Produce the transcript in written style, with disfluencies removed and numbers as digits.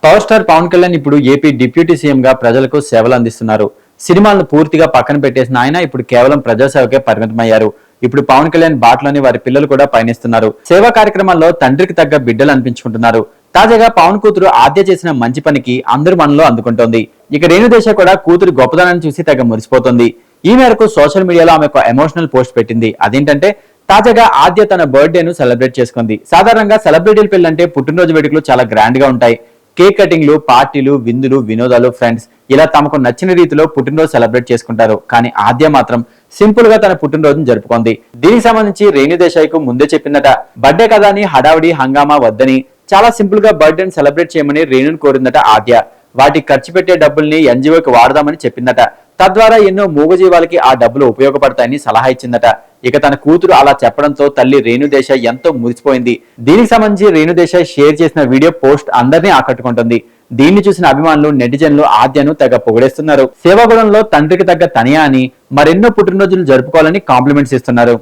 Power star Pawan Kalyan ఇప్పుడు AP deputy CM గా ప్రజలకు సేవలు అందిస్తున్నారు. సినిమాలను పూర్తిగా పక్కన పెట్టేసిన ఆయన ఇప్పుడు కేవలం ప్రజాసేవకే పరిమితమయ్యారు. ఇప్పుడు పవన్ కళ్యాణ్ బాటలోని వారి పిల్లలు కూడా పయనిస్తున్నారు. సేవా కార్యక్రమాల్లో తండ్రికి తగ్గ బిడ్డలు అనిపించుకుంటున్నారు. తాజాగా పవన్ కూతురు ఆద్య చేసిన మంచి పనికి అందరి మనలో అందుకుంటోంది. ఇక రేణుదేశ కూడా కూతురు గొప్పదనాన్ని చూసి తెగ మురిసిపోతుంది. ఈ మేరకు సోషల్ మీడియాలో ఆమె ఒక ఎమోషనల్ పోస్ట్ పెట్టింది. అదేంటంటే తాజాగా ఆద్య తన బర్త్డేను సెలబ్రేట్ చేసుకుంది. సాధారణంగా సెలబ్రిటీల పెళ్ళంటే పుట్టినరోజు వేడుకలు చాలా గ్రాండ్ గా ఉంటాయి. కేక్ కటింగ్లు, పార్టీలు, విందులు, వినోదాలు, ఫ్రెండ్స్ ఇలా తమకు నచ్చిన రీతిలో పుట్టినరోజు సెలబ్రేట్ చేసుకుంటారు. కానీ ఆద్య మాత్రం సింపుల్ గా తన పుట్టినరోజును జరుపుకుంది. దీనికి సంబంధించి రేణు దేశాయ్ కు ముందే చెప్పిందట. బర్త్డే కదా అని హడావిడి హంగామా వద్దని చాలా సింపుల్ గా బర్త్డేని సెలబ్రేట్ చేయమని రేణుని కోరిందట ఆద్య. వాటికి ఖర్చు పెట్టే డబ్బుల్ని ఎన్జిఓకి వాడదామని చెప్పిందట. తద్వారా ఎన్నో మూగజీవాలకి ఆ డబ్బులు ఉపయోగపడతాయని సలహా ఇచ్చిందట. ఇక తన కూతురు అలా చెప్పడంతో తల్లి రేణు దేశాయ్ ఎంతో మురిసిపోయింది. దీనికి సంబంధించి రేణు దేశాయ్ షేర్ చేసిన వీడియో పోస్ట్ అందరినీ ఆకట్టుకుంటుంది. దీన్ని చూసిన అభిమానులు, నెటిజన్లు ఆద్యను తెగ పొగిడేస్తున్నారు. సేవాగుణంలో తండ్రికి తగ్గ తనియా అని మరెన్నో పుట్టినరోజులు జరుపుకోవాలని కాంప్లిమెంట్స్ ఇస్తున్నారు.